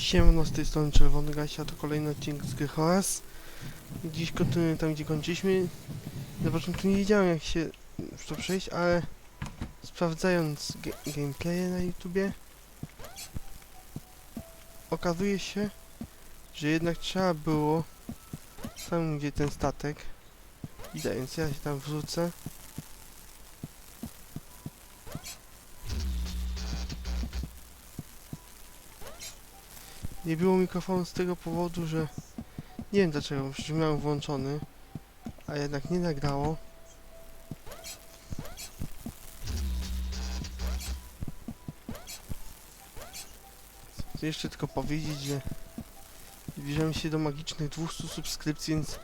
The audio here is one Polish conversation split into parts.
Siemano, z tej strony Czerwony Gasia, to kolejny odcinek z gry Horace. Dziś kontynuujemy tam, gdzie kończyliśmy. Na początku nie wiedziałem, jak się w to przejść, ale sprawdzając gameplaye na YouTubie, okazuje się, że jednak trzeba było tam, gdzie ten statek. Idę, więc ja się tam wrzucę. Nie było mikrofonu z tego powodu, że nie wiem dlaczego, przecież miałem włączony, a jednak nie nagrało. Chcę jeszcze tylko powiedzieć, że zbliżamy się do magicznych 200 subskrypcji, więc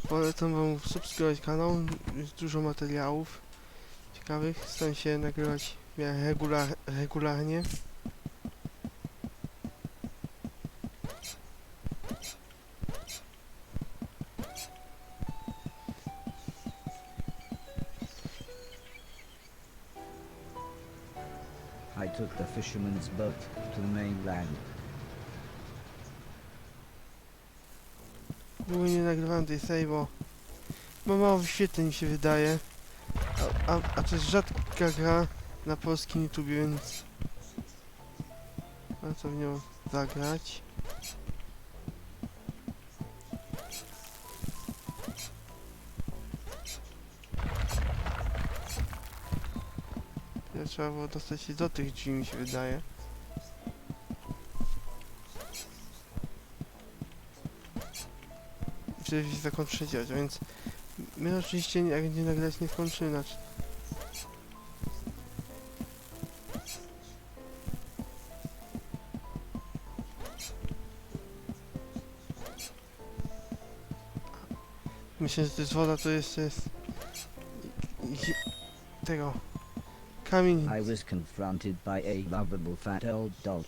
polecam wam subskrybować kanał. Jest dużo materiałów ciekawych, staram się nagrywać w miarę regularnie. I took the fisherman's boat to the mainland. Długo nie nagrywałem tej serii, bo ma mało wyświetleń, mi się wydaje. A to jest rzadka gra na polskim YouTubie, więc warto w nią zagrać. Trzeba było dostać się do tych drzwi, mi się wydaje. I wtedy się zakończy dziać, więc my oczywiście jak będzie nagrać nie skończymy, znaczy. Myślę, że to jest woda, to jeszcze jest tego kamień. I was confronted by a lovable fat old dog.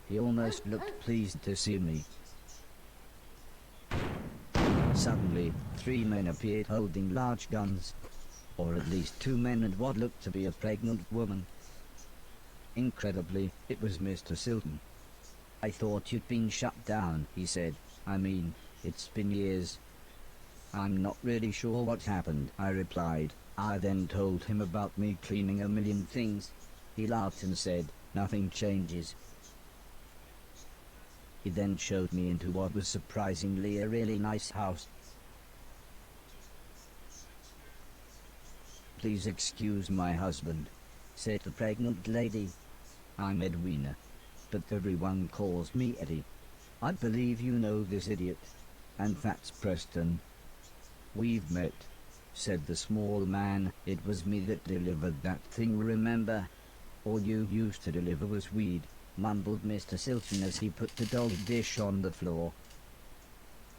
He almost looked pleased to see me. Suddenly, 3 men appeared holding large guns. Or at least 2 men and what looked to be a pregnant woman. Incredibly, it was Mr. Silton. I thought you'd been shut down, he said. I mean, it's been years. I'm not really sure what happened, I replied. I then told him about me cleaning a million things. He laughed and said, nothing changes. He then showed me into what was surprisingly a really nice house. Please excuse my husband, said the pregnant lady. I'm Edwina, but everyone calls me Eddie. I believe you know this idiot. And that's Preston. We've met, said the small man. It was me that delivered that thing, remember? All you used to deliver was weed, mumbled Mr. Silton as he put the dog dish on the floor.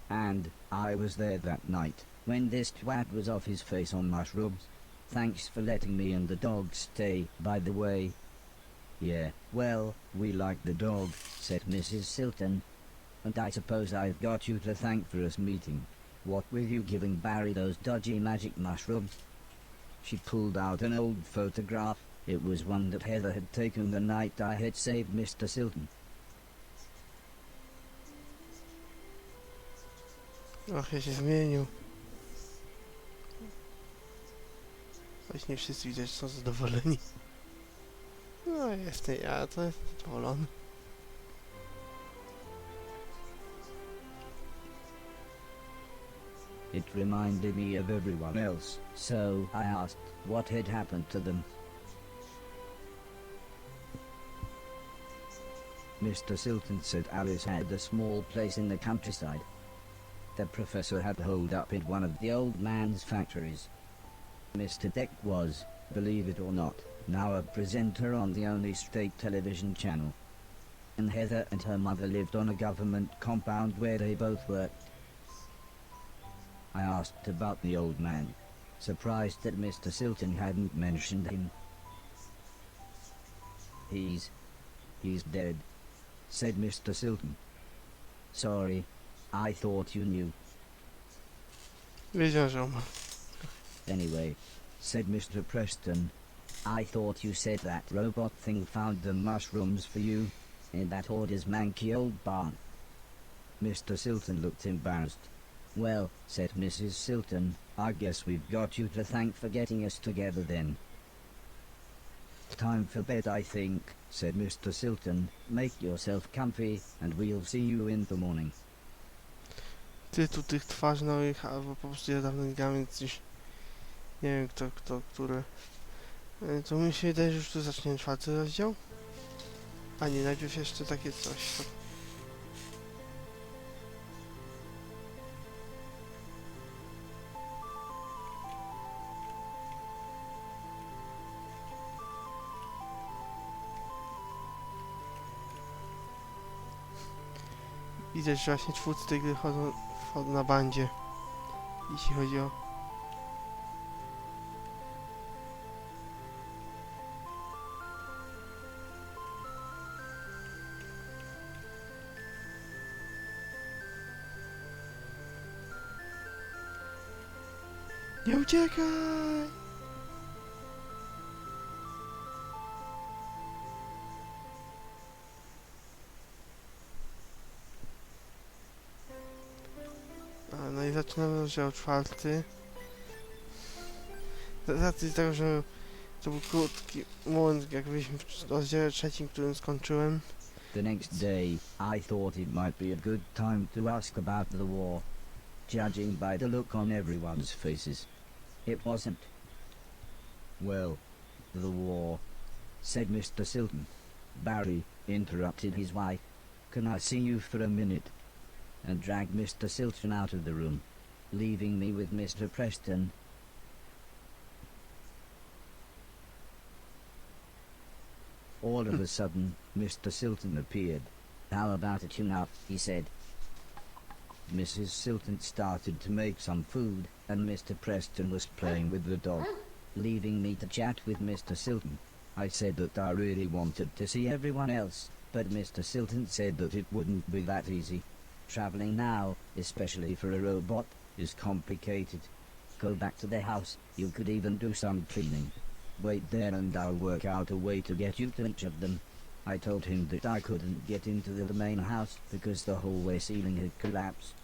And I was there that night, when this twat was off his face on mushrooms. Thanks for letting me and the dog stay, by the way. Yeah, well, we like the dog, said Mrs. Silton. And I suppose I've got you to thank for us meeting. What were you giving Barry those dodgy magic mushrooms? She pulled out an old photograph. It was one that Heather had taken the night I had saved Mr. Silton. Och, ja się zmienił. Choć nie wszyscy widać, że są zadowoleni. No, jestem ja, to jestem zadowolony. It reminded me of everyone else, so I asked what had happened to them. Mr. Silton said Alice had a small place in the countryside. The professor had holed up in one of the old man's factories. Mr. Deck was, believe it or not, now a presenter on the only state television channel. And Heather and her mother lived on a government compound where they both worked. I asked about the old man, surprised that Mr. Silton hadn't mentioned him. He's dead, said Mr. Silton. Sorry, I thought you knew. Wiedziałem, że on ma. Anyway, said Mr. Preston, I thought you said that robot thing found the mushrooms for you. in that Horace's manky old barn. Mr. Silton looked embarrassed. Well, said Mrs. Silton, I guess we've got you to thank for getting us together then. Time for bed, I think, said Mr. Silton. Make yourself comfy, and we'll see you in the morning. Tytuł tych twarzy nowych, albo po prostu ja dawno nie grałem, więc już nie wiem które. To mi się wydaje, że już tu zaczniemy 4. rozdział. A nie, najpierw jeszcze takie coś. Widać, że właśnie twórcy tej gry chodzą na bandzie, jeśli chodzi o... Nie uciekaj! No i zaczynamy rozdział 4. Z racji tego, że to był krótki moment, jak byliśmy w rozdziale 3, którym skończyłem. The next day, I thought it might be a good time to ask about the war, judging by the look on everyone's faces. It wasn't. Well, the war, said Mr. Silton. Barry interrupted his wife. Can I see you for a minute? And dragged Mr. Silton out of the room, leaving me with Mr. Preston. All of a sudden, Mr. Silton appeared. How about it, you know, he said. Mrs. Silton started to make some food, and Mr. Preston was playing with the dog, leaving me to chat with Mr. Silton. I said that I really wanted to see everyone else, but Mr. Silton said that it wouldn't be that easy. Traveling now, especially for a robot, is complicated. Go back to the house, you could even do some cleaning. Wait there and I'll work out a way to get you to each of them. I told him that I couldn't get into the main house because the hallway ceiling had collapsed.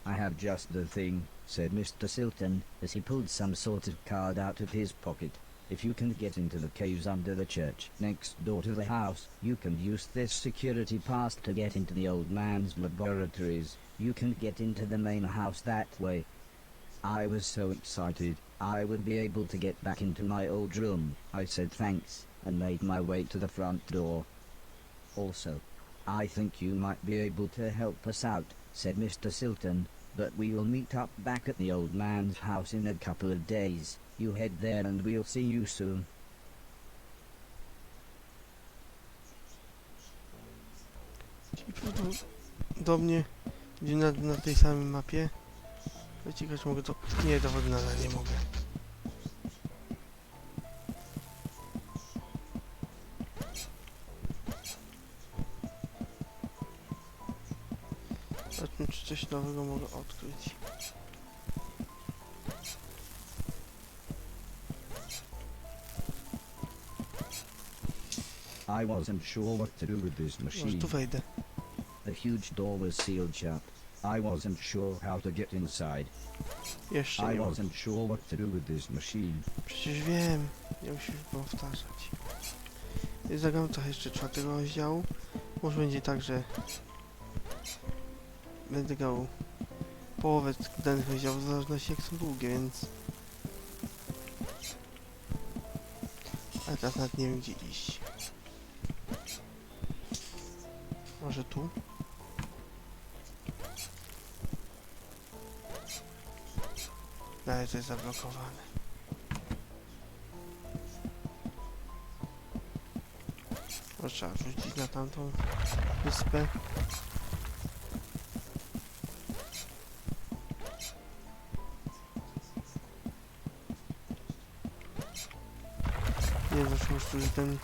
I have just the thing, said Mr. Silton, as he pulled some sort of card out of his pocket. If you can get into the caves under the church next door to the house, you can use this security pass to get into the old man's laboratories. You can get into the main house that way. I was so excited, I would be able to get back into my old room. I said thanks, and made my way to the front door. Also, I think you might be able to help us out, said Mr. Silton, but we will meet up back at the old man's house in a couple of days. You head there and we'll see you soon. Prawdopodobnie będzie na tej samej mapie. Wyciekać mogę to... Nie, do wody nadal nie mogę. Zobaczmy, czy coś nowego mogę odkryć. I wasn't sure what to do with this Może machine. tu wejdę. The huge door was sealed shut. I wasn't sure how to get inside. Jeszcze I nie mogę. wasn't sure what to do with this machine. Przecież wiem. Nie musisz powtarzać. Zagram trochę jeszcze 4. rozdziału. Może będzie tak, że będę grał połowę danych rozdziałów, w zależności jak są długie, więc... Ale teraz nawet nie wiem, gdzie iść. Może tu? No, ale to jest zablokowane. Może trzeba rzucić na tamtą wyspę. Nie wiem, po prostu, że ten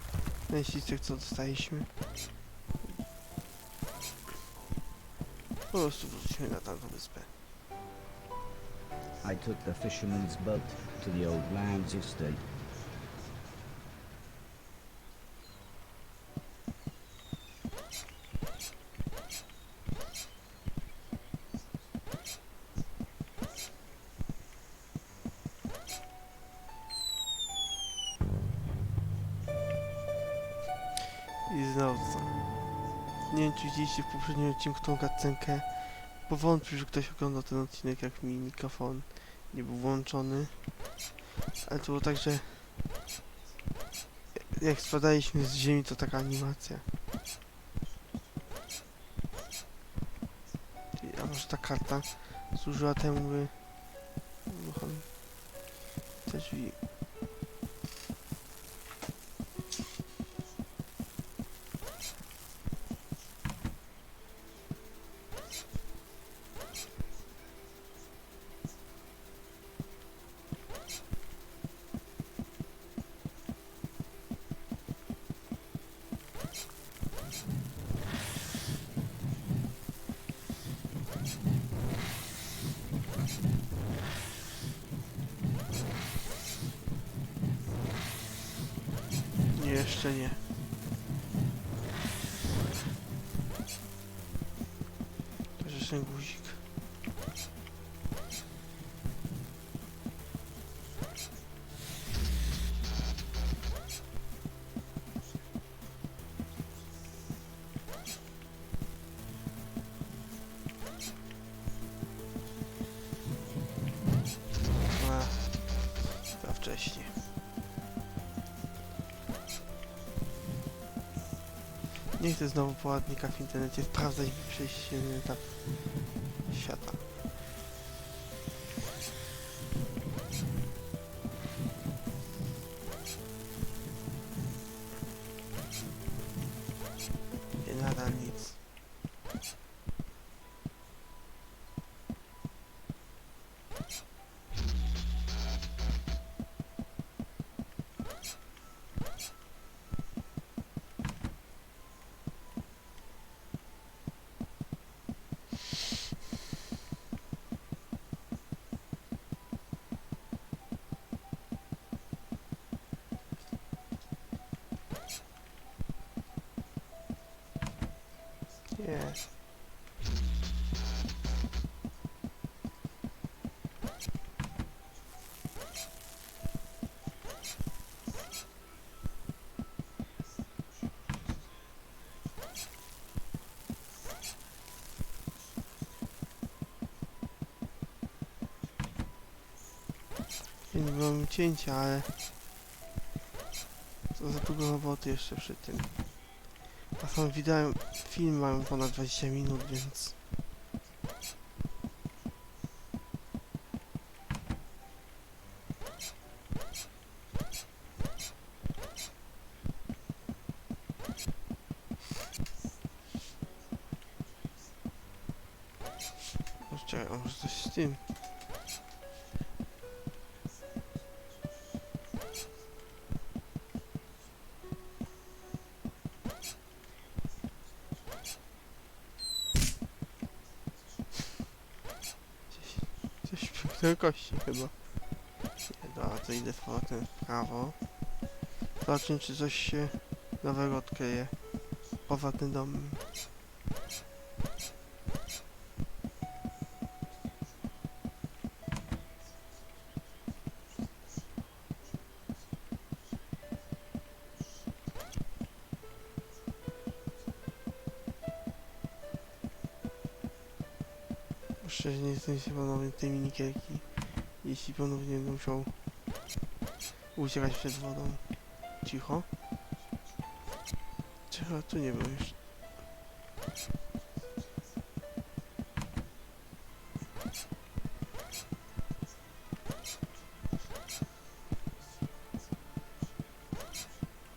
ślistek, co dostaliśmy. Po prostu wrócimy na tamtą wyspę. I took the fisherman's boat to the old man's estate. Nie wiem, czy widzieliście w poprzednim odcinku tą cutscenkę, bo wątpię, że ktoś oglądał ten odcinek, jak mi mikrofon nie był włączony. Ale to było tak, że jak spadaliśmy z ziemi, to taka animacja. A może ta karta służyła temu, by... te drzwi... Nie, jeszcze nie. To jest ten guzik. A, to wcześniej. Nie chcę znowu poradnika w internecie sprawdzać, by przejść się na etap świata. I nadal nic. Nie. Ja nie mam cięcia, ale to za dużo roboty jeszcze przy tym. A sam wideo, film mają ponad 20 minut, więc... Czekaj, a może coś z tym? Coś pięknego kości chyba. Nie, dobra, to idę z powrotem w prawo. Zobaczymy, czy coś się nowego odkryje poza tym domem. Szczerze nie jestem się ponownie tej minikierki, jeśli ponownie będę musiał uciekać przed wodą. Cicho. Cicho, tu nie było jeszcze.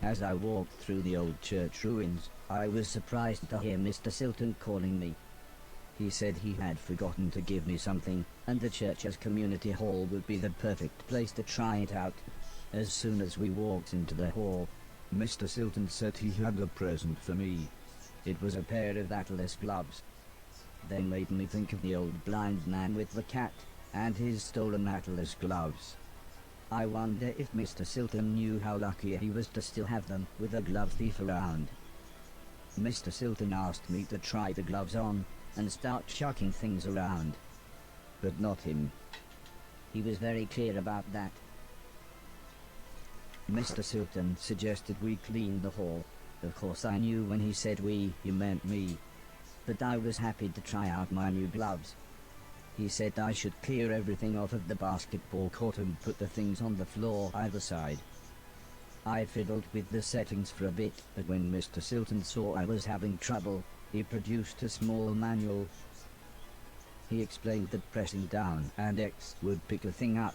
As I walked through the old church ruins, I was surprised to hear Mr. Silton calling me. He said he had forgotten to give me something, and the church's community hall would be the perfect place to try it out. As soon as we walked into the hall, Mr. Silton said he had a present for me. It was a pair of Atlas gloves. They made me think of the old blind man with the cat, and his stolen Atlas gloves. I wonder if Mr. Silton knew how lucky he was to still have them with a glove thief around. Mr. Silton asked me to try the gloves on and start chucking things around. But not him. He was very clear about that. Mr. Silton suggested we clean the hall, Of course I knew when he said we, he meant me. But I was happy to try out my new gloves. He said I should clear everything off of the basketball court and put the things on the floor either side. I fiddled with the settings for a bit, but when Mr. Silton saw I was having trouble, he produced a small manual. He explained that pressing down and X would pick the thing up.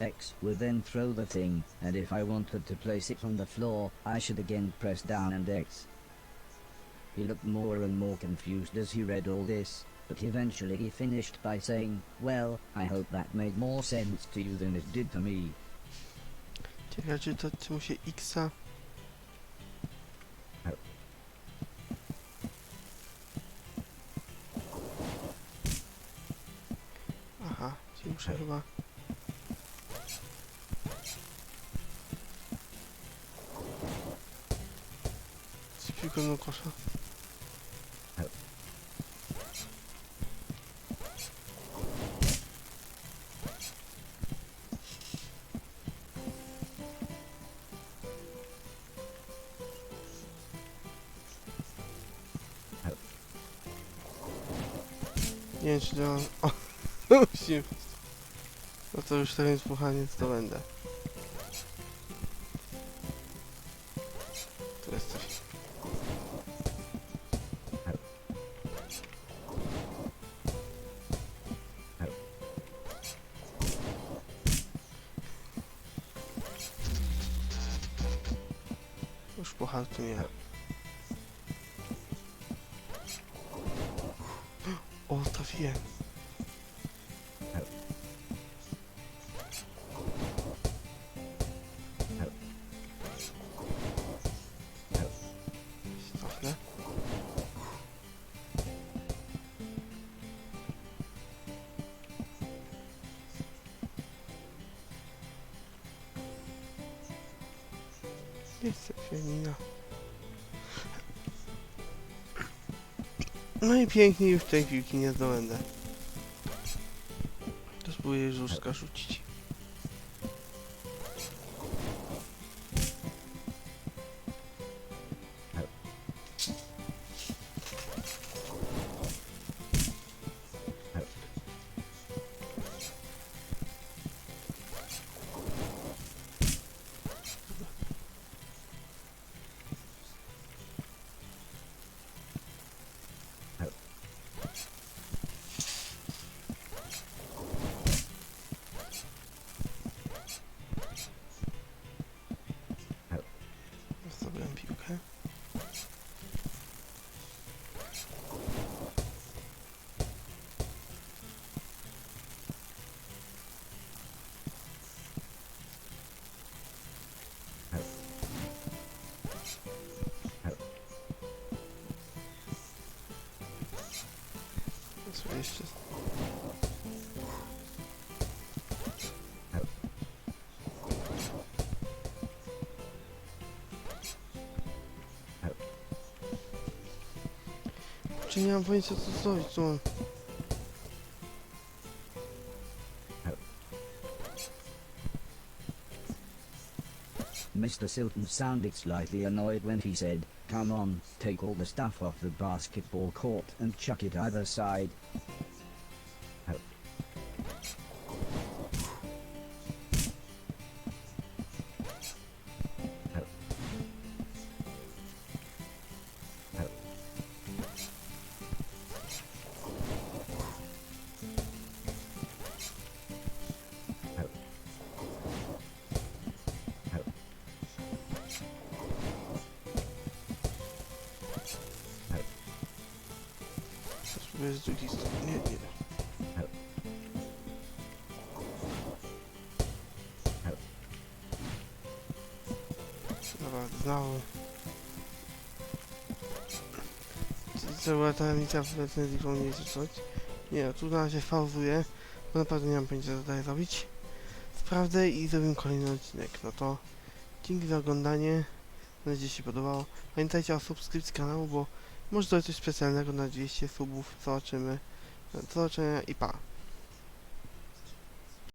X would then throw the thing, and if I wanted to place it on the floor, I should again press down and X. He looked more and more confused as he read all this, but eventually he finished by saying, "Well, I hope that made more sense to you than it did to me." Ciekawe, czy mu się X-a... Aha, czyli muszę chyba... Z piłką do kosza. Nie wiem, czy to... O, musimy... No to już ten dmuchaniec to będę. Tu jest coś. Już pohartuję. O, trafiłem. Cofnę. Jest trafienina. No i pięknie, już tej piłki nie zdobędę. To spróbuję żużka rzucić. Zdobyłem piłkę. Co jeszcze? Czy nie mam pojęcia, co zrobić, co mam? Mr. Silton sounded slightly annoyed when he said, "Come on, take all the stuff off the basketball court and chuck it either side." Spróbuję z drugiej strony. Nie, nie. Dobra, znowu. Co była ta misja w recenzji nie czy coś? Nie, no, tu na razie pauzuje, bo naprawdę nie mam pojęcia, co dalej zrobić. Sprawdzę i zrobimy kolejny odcinek. No to dzięki za oglądanie. Mam nadzieję, że się podobało. Pamiętajcie o subskrypcji kanału, bo może to jest coś specjalnego na 200 subów. Zobaczymy. Do zobaczenia i pa.